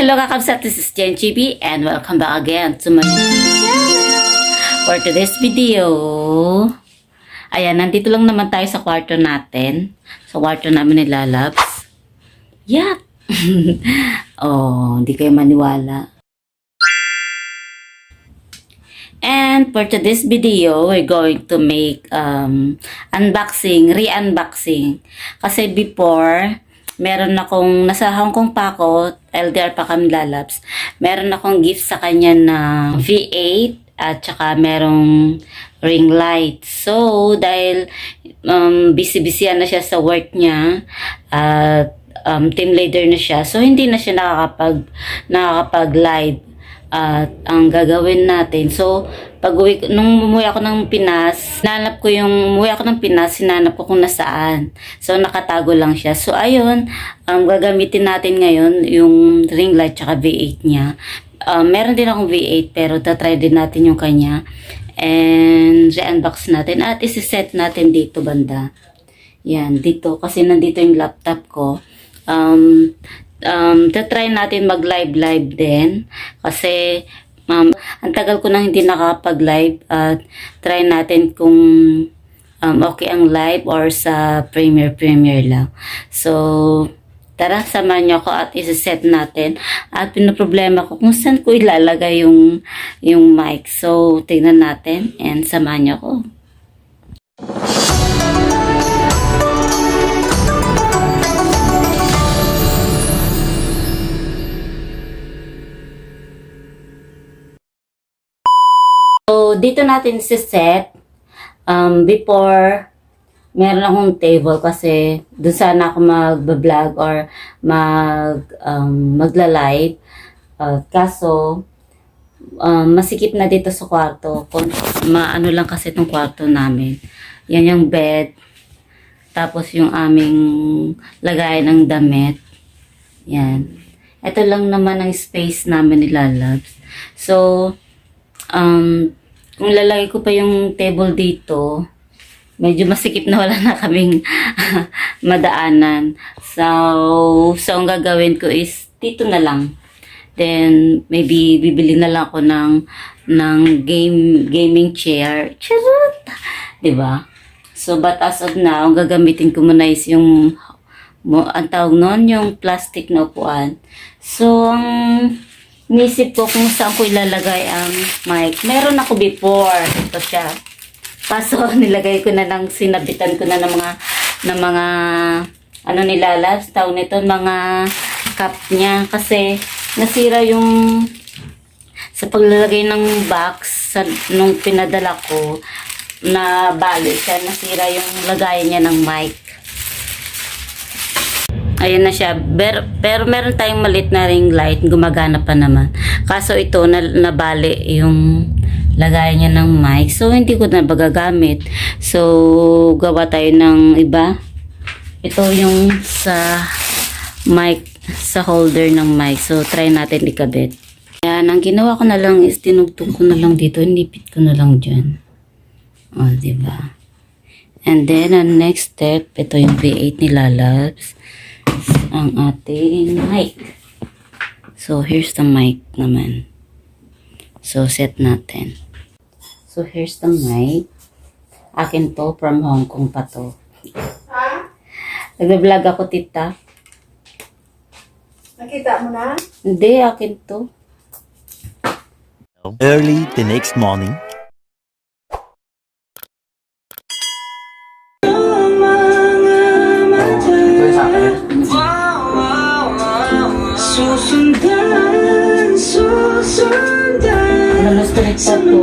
Hello kakabsat, this is Jen GB and welcome back again to my channel. For today's video, ayan, nandito lang naman tayo sa kwarto natin. Sa kwarto namin ni Lalabs. Yeah. Oh, hindi kayo maniwala. And for today's video, we're going to make unboxing, re-unboxing. Kasi before, meron akong, nasa Hong Kong pa ako, LDR pa kami Lalabs, meron akong gift sa kanya na V8 at saka merong ring light. So, dahil busy-busy na siya sa work niya at team leader na siya, so hindi na siya nakakapag-live. At ang gagawin natin, so nung umuwi ako ng Pinas, sinanap ko kung nasaan. So nakatago lang siya. So ayun, gagamitin natin ngayon yung ring light tsaka V8 niya. Meron din akong V8 pero tatry din natin yung kanya. And re-unbox natin at isi-set natin dito banda. Yan, dito kasi nandito yung laptop ko. Tatry natin mag-live din kasi ang tagal ko nang hindi nakakapag-live at try natin kung okay ang live or sa Premiere lang. So, tara, samahan niyo ako at isa-set natin. At pinoproblema ko kung saan ko ilalagay yung mic. So, tingnan natin and samahan niyo ako. So, dito natin si-set. Before, meron akong table kasi doon sana ako mag-vlog or magla-live. Kaso, masikip na dito sa kwarto. Maano lang kasi itong kwarto namin. Yan yung bed. Tapos yung aming lagay ng damit. Yan. Ito lang naman ang space namin ni Lalabs. So, kung lalagay ko pa yung table dito, medyo masikip na wala na kaming madaanan. So ang gagawin ko is dito na lang. Then, maybe bibili na lang ako ng gaming chair. Charot! Diba? So, but as of now, ang gagamitin ko muna is yung, ang tawag nun, yung plastic na upuan. So, inisip ko kung saan ko ilalagay ang mic. Meron ako before. Ito siya. Kaso nilagay ko na lang, sinabitan ko na ng mga ano nilalabs, tawag nito, mga cup niya. Kasi nasira yung sa paglalagay ng box nung pinadala ko na bali siya. Nasira yung lagayan niya ng mic. Ayan na siya. Pero meron tayong maliit na ring light. Gumagana pa naman. Kaso ito, nabali yung lagayan niya ng mic. So, hindi ko na magagamit. So, gawa tayo ng iba. Ito yung sa mic, sa holder ng mic. So, try natin ikabit. Ayan, ang ginawa ko na lang is tinugtog ko na lang dito. Nipit ko na lang dyan. O, diba? And then, ang next step, ito yung V8 ni Lalabs. Ang ating mic. So, here's the mic naman. So, set natin. So, here's the mic. Akin to, from Hong Kong pa to. Ha? Nag-vlog ako, tita. Nakita mo na? Hindi, akin to. Early the next morning. Nalustulit pa to.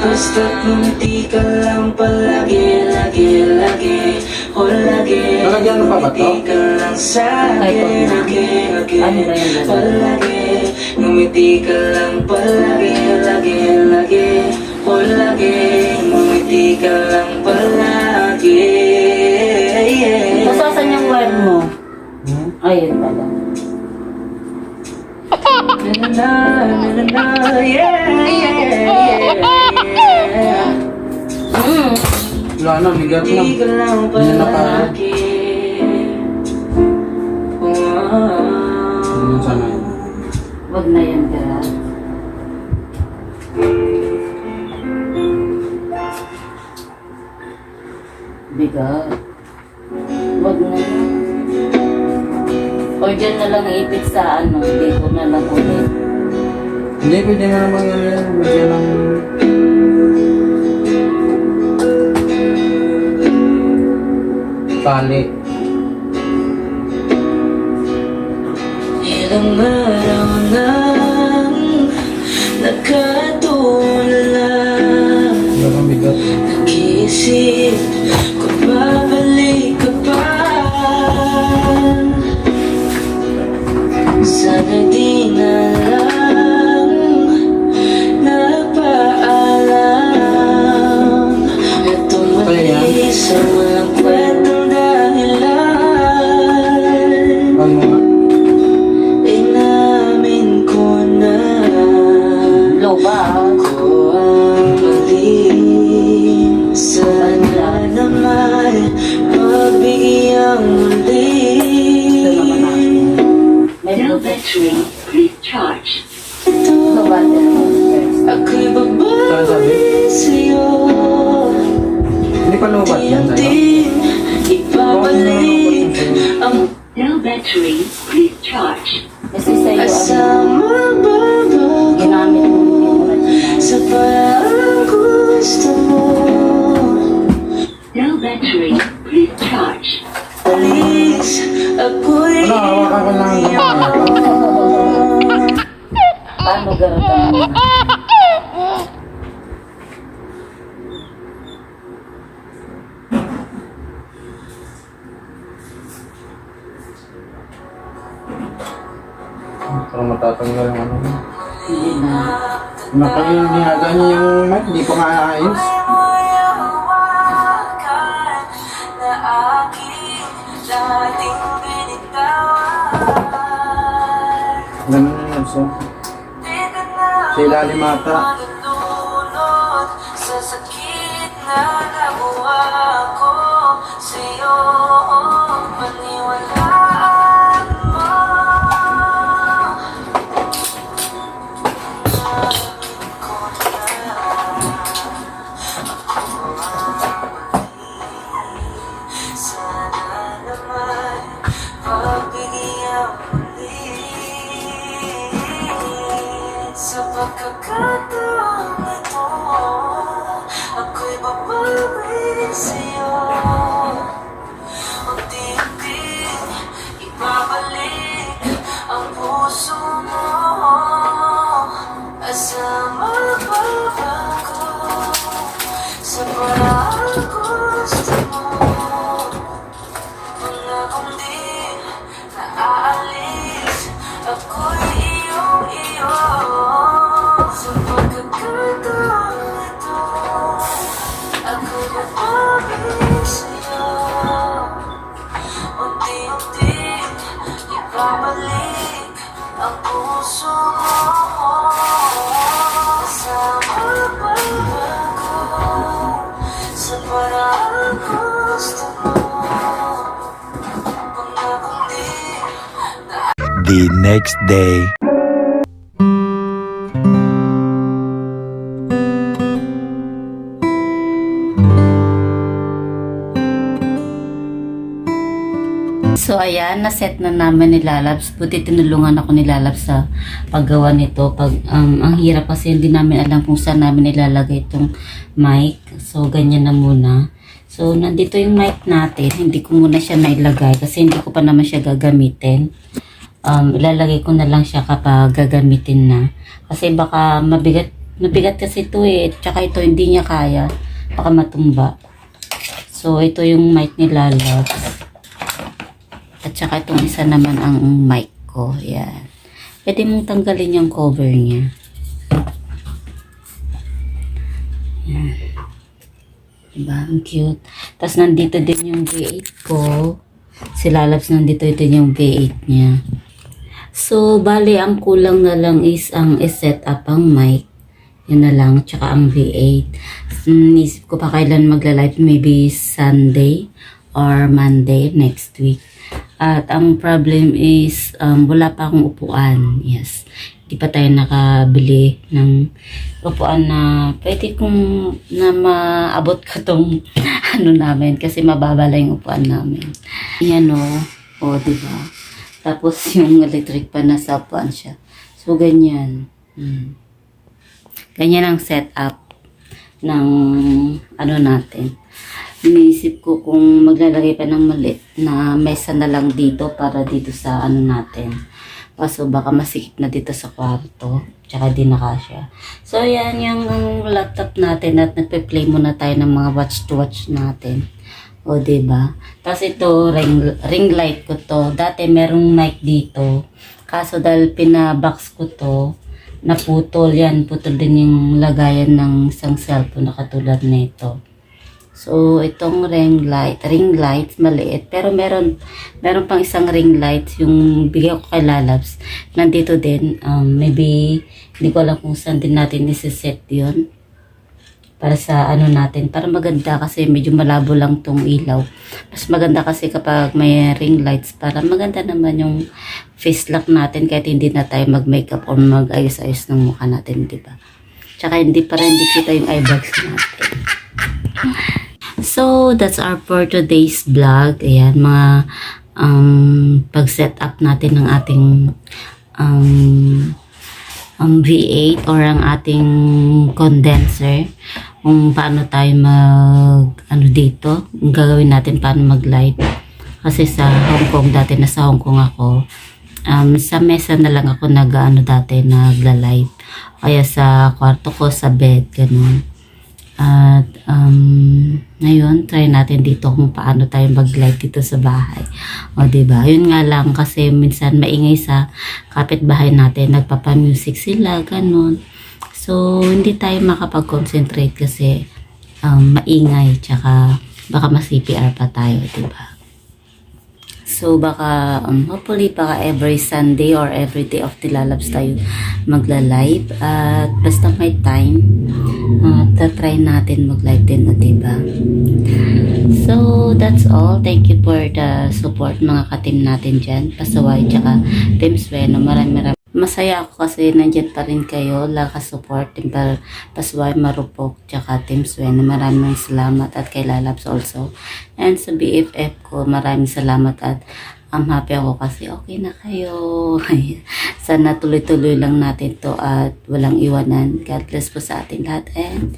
Basta't ngumiti ka lang palagi, lagi o lagi. Ngumiti ka lang sa'kin, lagi o lagi. Ngumiti ka lang palagi, lagi o lagi. Ngumiti ka lang palagi. Masasan yung wire mo? Ayun pala. Na na na, yeah. Wala na, bigat na. Ngumiti ka lang Hindi na kaya. palagi. Wag na yan, Gra. Bigat. Wag na yan. O dyan na lang ipit sa ano, dito na lang ulit. Hindi, pwede nga naman yan. Bigyan ng... Pali. Ilang araw nang nakatulala, Wala kang bigat. nag-iisip kung babalik ka pa. Sana di na lang napaalam. Itong mali sa walang kwentang dahilan, Ano nga? inamin ko na Low ba? ako ang mali. Sana naman pagbigyan muli. May No Bluetooth. battery, please charge. No battery first. Ako'y Saan sabi? babalik sa'yo. Hindi pa lubat yan sa'yo. Unti-unting ibabalik ang No battery, please charge. Kasi sa'yo, ano, kasama babago ginamit mo yung original. sa parang gusto mo. No battery, please charge. Alis, ako'y Ano, hawakan ko lang ang gamit. Paano garatan mo na? Parang matatanggal yung ano. Hindi na. Napag yung ginaga niya yung mic, hindi pa maayos. na aking dating binitawan. Ganun yun, so. Sa ilalim ata. Nalulunod sa sakit na nabuha ko sa'yo. Paniwalaan mo. Amin ko na ako ang mali. Sana naman pagbigyan muli. Sa pagkakataong ito, ako'y babalik sa'yo. Unti-unting ibabalik ang puso mo. Asa magbabago sa parang gusto mo. Pangakong di naaalis, ako'y iyong-iyo. Sa pagkakataong ito, ako'y babalik sa'yo. Unti-unti ibabalik ang puso mo. Sa magbabago sa parang gusto mo. Pangakong di The next day. So ayan, na-set na namin ni Lalabs. Buti tinulungan ako ni Lalabs sa paggawa nito. Ang hirap kasi hindi namin alam kung saan namin ilalagay itong mic. So ganyan na muna. So nandito yung mic natin. Hindi ko muna siya nailagay kasi hindi ko pa naman siya gagamitin. Ilalagay ko na lang siya kapag gagamitin na. Kasi baka mabigat kasi ito eh. Tsaka ito hindi niya kaya. Baka matumba. So ito yung mic ni Lalabs. At saka itong isa naman ang mic ko. Yan. Pwede mong tanggalin yung cover niya. Yan. Diba? Ang cute. Tapos nandito din yung V8 ko. Si Lalabs nandito din yung V8 niya. So, bali, ang kulang na lang is ang set up ang mic. Yun na lang. Tsaka ang V8. Isip ko pa kailan magla-live. Maybe Sunday or Monday next week. At ang problem is wala pa akong upuan. Yes. Di pa tayo nakabili ng upuan na pwede kong na maabot ko tong ano namin kasi mababa lang yung upuan namin. Yan o, di ba? Tapos yung electric pa nasa upuan siya. So, ganyan. Ganyan ang setup ng ano natin. Iniisip ko kung maglalagay pa ng maliit na mesa na lang dito para dito sa ano natin. Kaso baka masikip na dito sa kwarto. Tsaka di na kasya. So yan yung laptop natin at nagpe-play muna tayo ng mga watch natin. O diba? Tapos ito ring light ko to. Dati merong mic dito. Kaso dahil pinabox ko to, naputol yan. Putol din yung lagayan ng isang cellphone na katulad nito. So, itong ring light, maliit. Pero meron pang isang ring light, yung bigay ko kay Lalabs. Nandito din, maybe, hindi ko alam kung saan din natin isi-set yun. Para sa ano natin, para maganda kasi medyo malabo lang tong ilaw. Mas maganda kasi kapag may ring lights, para maganda naman yung face lock natin kahit hindi na tayo mag-makeup or mag-ayos-ayos ng mukha natin, di ba? Tsaka hindi kita yung eyebags natin. So, that's our for today's vlog. Ayan, mga pag-set up natin ng ating V8 or ang ating condenser. Kung paano tayo dito. Ang gagawin natin paano mag-live. Kasi sa Hong Kong, dati nasa Hong Kong ako, sa mesa na lang ako dati nagla-live. Kaya sa kwarto ko, sa bed, ganun. At ngayon try natin dito kung paano tayo mag-live dito sa bahay. O diba? Yun nga lang kasi minsan maingay sa kapitbahay natin, nagpapa-music sila, ganun. So hindi tayo makapag-concentrate kasi maingay, tsaka baka ma-CPR pa tayo, diba? So baka hopefully baka every Sunday or every day of the Lalabs tayo magla-live at basta may time try natin mag-live din, diba? So that's all. Thank you for the support mga ka-team natin dyan, Pasaway tsaka Team Sweno. Maraming masaya ako kasi nandyan pa rin kayo, lakas support, Team Pasaway, Marupok tsaka Team Sweno. Maraming salamat at kay Lalabs also. And sa BFF ko, maraming salamat at happy ako kasi okay na kayo. Sana tuloy-tuloy lang natin to at walang iwanan. God bless po sa ating lahat and